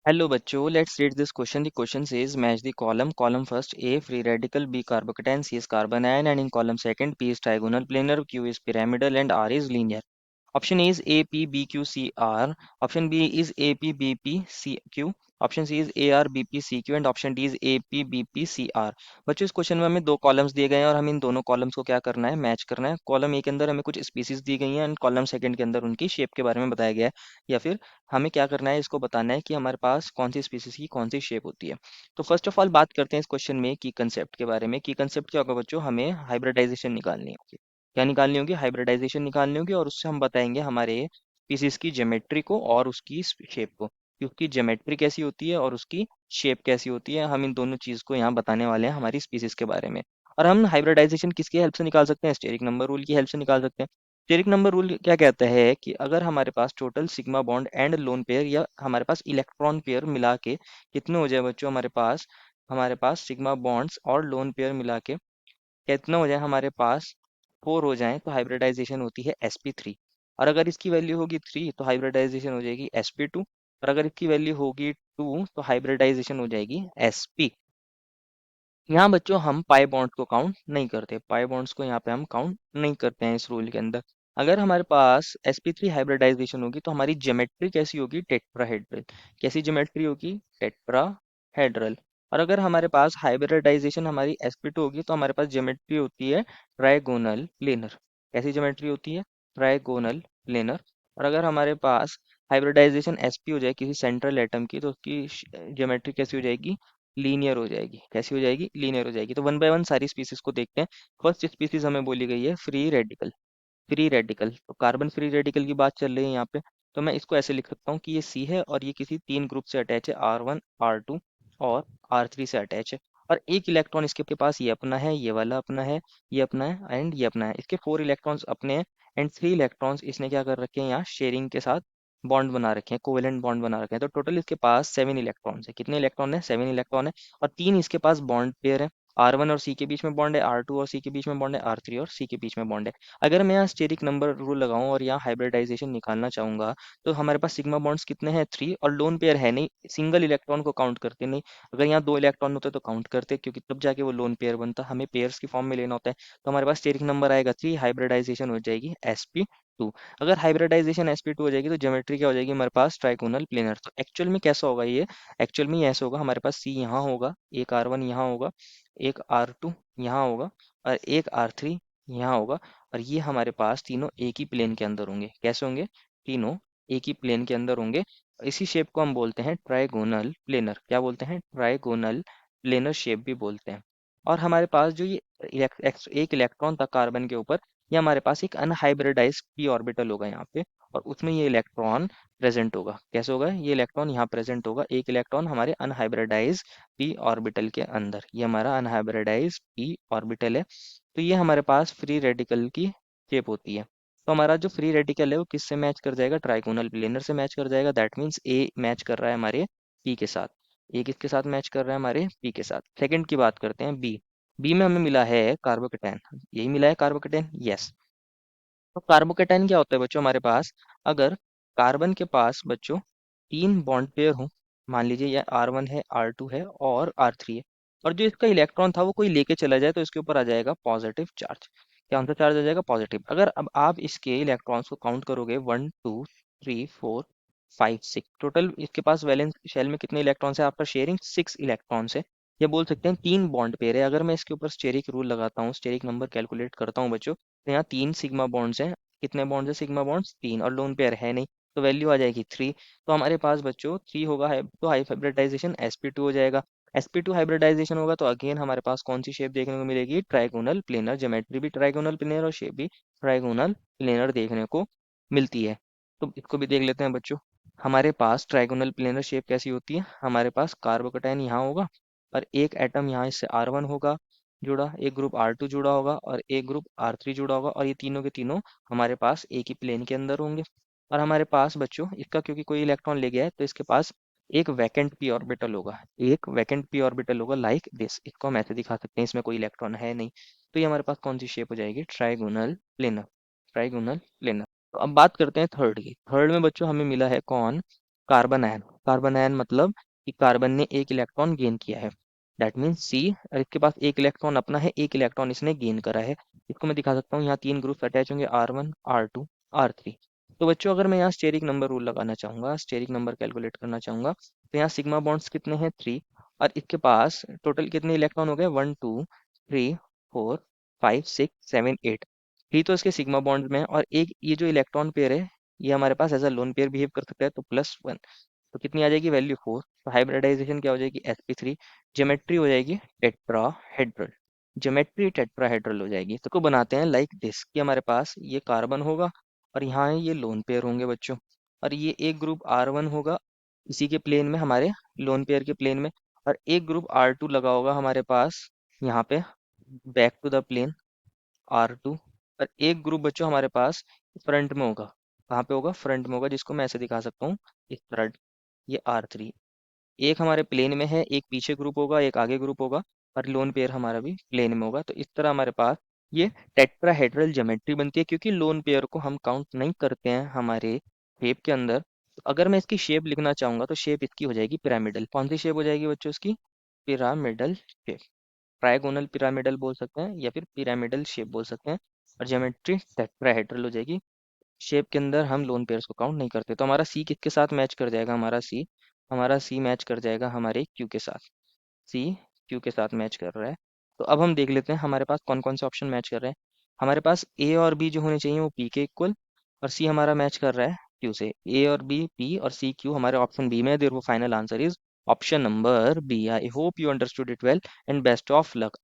Hello बच्चों, let's read this question. The question says match the column first A free radical, B carbocation, C is carbon ion, and in column second P is trigonal planar, Q is pyramidal, and R is linear. Option A is A P B Q C R. Option B is A P B P C Q. Option C is A R B P C Q and option D is A P B P C R. बच्चों इस question में हमें दो columns दिए गए हैं और हमें इन दोनों कॉलम्स को क्या करना है, मैच करना है। कॉलम ए के अंदर हमें कुछ स्पीसीज दी गई हैं एंड कॉलम सेकंड के अंदर उनकी शेप के बारे में बताया गया है, या फिर हमें क्या करना है, इसको बताना है कि हमारे पास कौन सी स्पीसीज की कौन सी शेप होती है। तो फर्स्ट ऑफ ऑल बात करते हैं इस क्वेश्चन में की कंसेप्ट के बारे में। की कंसेप्ट क्या होगा बच्चों, हमें हाइब्रिडाइजेशन निकालनी होगी। क्या निकालनी होगी? हाइब्रिडाइजेशन निकालनी होगी और उससे हम बताएंगे हमारे स्पीसीज की ज्योमेट्री को और उसकी शेप को, कि उसकी ज्योमेट्री कैसी होती है और उसकी शेप कैसी होती है। हम इन दोनों चीज को यहाँ बताने वाले हैं हमारी स्पीसीज के बारे में। और हम हाइब्रिडाइजेशन किसकी हेल्प से निकाल सकते हैं? स्टेरिक नंबर रूल की हेल्प से निकाल सकते हैं। स्टेरिक नंबर रूल क्या कहता है कि अगर हमारे पास total sigma bond and lone pair या हमारे पास इलेक्ट्रॉन पेयर मिला के कितने हो जाए बच्चों, हमारे पास सिग्मा बॉन्ड्स और लोन पेयर मिला के कितना हो जाए, हमारे पास 4 हो जाए, तो हाइब्रिडाइजेशन होती है sp3। और अगर इसकी वैल्यू होगी 3 तो हाइब्रिडाइजेशन हो जाएगी sp2। और अगर इसकी वैल्यू होगी 2 तो हाइब्रिडाइजेशन हो जाएगी sp। यहाँ बच्चों हम पाई बॉन्ड्स को काउंट नहीं करते, पाई बॉन्ड्स को यहाँ पे हम काउंट नहीं करते हैं इस रूल के अंदर। अगर हमारे पास sp3 हाइब्रिडाइजेशन होगी तो हमारी ज्योमेट्री कैसी होगी? टेट्राहेड्रल। कैसी ज्योमेट्री होगी? टेट्राहेड्रल। और अगर हमारे पास हाइब्रिडाइजेशन हमारी sp2 होगी तो हमारे पास ज्योमेट्री होती है ट्राइगोनल प्लेनर। कैसी ज्योमेट्री होती है? Trigonal planar. और अगर हमारे पास हाइब्रिडाइजेशन sp हो जाए किसी सेंट्रल एटम की तो उसकी ज्योमेट्री कैसी हो जाएगी? लीनियर हो जाएगी। कैसी हो जाएगी? लीनियर हो जाएगी। तो वन बाय वन सारी स्पीसीज को देखते हैं। फर्स्ट स्पीसीज हमें बोली गई है फ्री रेडिकल। फ्री रेडिकल, तो कार्बन फ्री रेडिकल की बात चल रही है यहाँ पे। तो मैं इसको ऐसे लिख सकता हूँ कि ये सी है और ये किसी तीन ग्रुप से अटैच है, R1 R2 और R3 से अटैच है। और एक इलेक्ट्रॉन इसके पास ये अपना है, ये वाला अपना है, ये अपना है एंड ये अपना है। इसके 4 इलेक्ट्रॉन्स अपने हैं एंड 3 इलेक्ट्रॉन्स इसने क्या कर रखे हैं, यहाँ शेयरिंग के साथ बॉन्ड बना रखे हैं, कोवेलेंट बॉन्ड बना रखे हैं। तो टोटल इसके पास 7 इलेक्ट्रॉन्स है। कितने इलेक्ट्रॉन है? 7 इलेक्ट्रॉन है। और तीन इसके पास बॉन्ड पेयर है। R1 और सी के बीच में बॉन्ड है, R2 और सी के बीच में बॉन्ड है, R3 और सी के बीच में बॉन्ड है। अगर मैं यहाँ स्टेरिक नंबर रूल लगाऊं और यहाँ हाइब्रिडाइजेशन निकालना चाहूंगा तो हमारे पास सिग्मा बॉन्ड्स कितने हैं? 3। और लोन पेयर है नहीं, सिंगल इलेक्ट्रॉन को काउंट करते नहीं। अगर यहाँ दो इलेक्ट्रॉन होते तो काउंट करते, क्योंकि तब जाके वो लोन पेयर बनता। हमें पेयर्स की फॉर्म में लेना होता है। तो हमारे पास स्टेरिक नंबर आएगा 3, हाइब्रिडाइजेशन हो जाएगी sp2। अगर हाइब्रिडाइजेशन sp2 हो जाएगी तो ज्योमेट्री क्या हो जाएगी हमारे पास? Trigonal planar. तो एक्चुअल में कैसा होगा ये? एक्चुअल में ये ऐसा होगा, हमारे पास सी यहाँ होगा, एक R1 यहाँ होगा, एक R2 यहाँ होगा और एक R3 यहाँ होगा। और ये हमारे पास तीनों एक ही प्लेन के अंदर होंगे। कैसे होंगे? तीनों एक ही प्लेन के अंदर होंगे। इसी शेप को हम बोलते हैं ट्राइगोनल प्लेनर। क्या बोलते हैं? ट्राइगोनल प्लेनर शेप भी बोलते हैं। और हमारे पास जो ये एक इलेक्ट्रॉन था कार्बन के ऊपर, ये हमारे पास एक अनहाइब्रिडाइज p ऑर्बिटल होगा यहाँ पे, और उसमें ये इलेक्ट्रॉन प्रेजेंट होगा। कैसे होगा? ये इलेक्ट्रॉन यहाँ प्रेजेंट होगा, एक इलेक्ट्रॉन हमारे अनहाइब्रिडाइज p ऑर्बिटल के अंदर। ये हमारा अनहाइब्रिडाइज p ऑर्बिटल है। तो ये हमारे पास फ्री रेडिकल की शेप होती है। तो हमारा जो फ्री रेडिकल है वो किससे मैच कर जाएगा? ट्राइगोनल प्लेनर से मैच कर जाएगा। दैट मीन्स ए मैच कर रहा है हमारे पी के साथ। ए किसके साथ मैच कर रहा है? हमारे पी के साथ। सेकंड की बात करते हैं बी। बी में हमें मिला है कार्बोकेटाइन। यही मिला है कार्बोकेटाइन, यस। तो कार्बोकेटाइन क्या होता है बच्चों हमारे पास? अगर कार्बन के पास बच्चों तीन बॉन्ड पेयर हो, मान लीजिए ये R1 है, R2 है और R3 है, और जो इसका इलेक्ट्रॉन था वो कोई लेके चला जाए तो इसके ऊपर आ जाएगा पॉजिटिव चार्ज। क्या सा चार्ज आ जाएगा? पॉजिटिव। अगर अब आप इसके इलेक्ट्रॉन्स को काउंट करोगे, 1 2 3 4 5 6, टोटल इसके पास वैलेंस शेल में कितने इलेक्ट्रॉन्स है? आफ्टर शेयरिंग 6 इलेक्ट्रॉन्स है। ये बोल सकते हैं तीन बॉन्ड पेयर है। अगर मैं इसके ऊपर स्टेरिक रूल लगाता हूँ, स्टेरिक नंबर कैलकुलेट करता हूँ बच्चों, तो यहाँ तीन सिग्मा बॉन्ड्स हैं। कितने बॉन्ड्स है सिग्मा बॉन्ड्स? तीन। और लोन पेयर है नहीं, तो वैल्यू आ जाएगी 3। तो हमारे पास बच्चों 3 होगा है, तो हाइब्रिडाइजेशन sp2 हो जाएगा। sp2 हाइब्रिडाइजेशन होगा तो अगेन हमारे पास कौन सी शेप देखने को मिलेगी? Trigonal planar. ज्योमेट्री भी ट्राइगोनल प्लेनर और शेप भी ट्राइगोनल प्लेनर देखने को मिलती है। तो इसको भी देख लेते हैं बच्चों। हमारे पास ट्राइगोनल प्लेनर शेप कैसी होती है? हमारे पास कार्बोकेटाइन यहाँ होगा और एक एटम यहाँ इससे R1 होगा जुड़ा, एक ग्रुप R2 जुड़ा होगा और एक ग्रुप R3 जुड़ा होगा, और ये तीनों के तीनों हमारे पास एक ही प्लेन के अंदर होंगे। और हमारे पास बच्चों इसका क्योंकि कोई इलेक्ट्रॉन ले गया है तो इसके पास एक वैकेंट p ऑर्बिटल होगा। एक वैकेंट p ऑर्बिटल होगा लाइक दिस। इसको हम ऐसे दिखा सकते हैं, इसमें कोई इलेक्ट्रॉन है नहीं। तो ये हमारे पास कौन सी शेप हो जाएगी? Trigonal planar. Trigonal planar. तो अब बात करते हैं थर्ड की। थर्ड में बच्चों हमें मिला है कौन? Carbon ion. कार्बन आयन मतलब कि कार्बन ने एक इलेक्ट्रॉन गेन किया है। दैट मीन्स सी, इसके पास एक इलेक्ट्रॉन अपना है, एक इलेक्ट्रॉन इसने गेन करा है। इसको मैं दिखा सकता हूँ, यहाँ तीन ग्रुप्स अटैच होंगे, R1, R2, R3। तो बच्चों अगर मैं यहाँ स्टेरिक नंबर रूल लगाना चाहूंगा, स्टेरिक नंबर कैलकुलेट करना चाहूंगा, तो यहाँ सिग्मा बॉन्ड्स कितने हैं, 3। और इसके पास टोटल कितने इलेक्ट्रॉन हो गए, 1 2 3 4 5 6 7 8। थ्री तो इसके सिग्मा बॉन्ड में है, और एक ये जो इलेक्ट्रॉन पेयर है ये हमारे पास as a lone pair behave कर सकता है, तो +1। तो कितनी आ जाएगी वैल्यू, 4। तो हाइब्रिडाइजेशन क्या हो जाएगी, sp3। ज्योमेट्री हो जाएगी टेट्राहेड्रल। ज्योमेट्री टेट्राहेड्रल हो जाएगी। तो को बनाते हैं लाइक दिस, कि हमारे पास ये कार्बन होगा और यहाँ ये लोन पेयर होंगे बच्चों, और ये एक ग्रुप R1 होगा इसी के प्लेन में, हमारे लोन पेयर के प्लेन में, और एक ग्रुप R2 लगा होगा हमारे पास यहाँ पे back to the plane R2। और एक ग्रुप बच्चों हमारे पास फ्रंट में होगा, कहाँ पे होगा, फ्रंट में होगा, जिसको मैं ऐसे दिखा सकता हूँ इस तरह, ये R3। एक हमारे प्लेन में है, एक पीछे ग्रुप होगा, एक आगे ग्रुप होगा, और लोन पेयर हमारा भी प्लेन में होगा। तो इस तरह हमारे पास ये टेट्राहेड्रल ज्योमेट्री बनती है, क्योंकि लोन पेयर को हम काउंट नहीं करते हैं हमारे शेप के अंदर। तो अगर मैं इसकी शेप लिखना चाहूंगा तो शेप इसकी हो जाएगी पिरामिडल। कौन सी शेप हो जाएगी बच्चों इसकी, पिरामिडल शेप। ट्राइगोनल पिरामिडल बोल सकते हैं या फिर पिरामिडल शेप बोल सकते हैं। और ज्योमेट्री टेट्राहेड्रल हो जाएगी। शेप के अंदर हम लोन पेयर्स को काउंट नहीं करते। तो हमारा सी किसके साथ मैच कर जाएगा, हमारा सी मैच कर जाएगा हमारे क्यू के साथ। सी क्यू के साथ मैच कर रहा है। तो अब हम देख लेते हैं हमारे पास कौन कौन से ऑप्शन मैच कर रहे हैं। हमारे पास ए और बी जो होने चाहिए वो पी के इक्वल, और सी हमारा मैच कर रहा है क्यू से। ए और बी पी और सी क्यू हमारे ऑप्शन बी में है, देयर वो final answer is option number B. I hope you understood it well, and best of luck.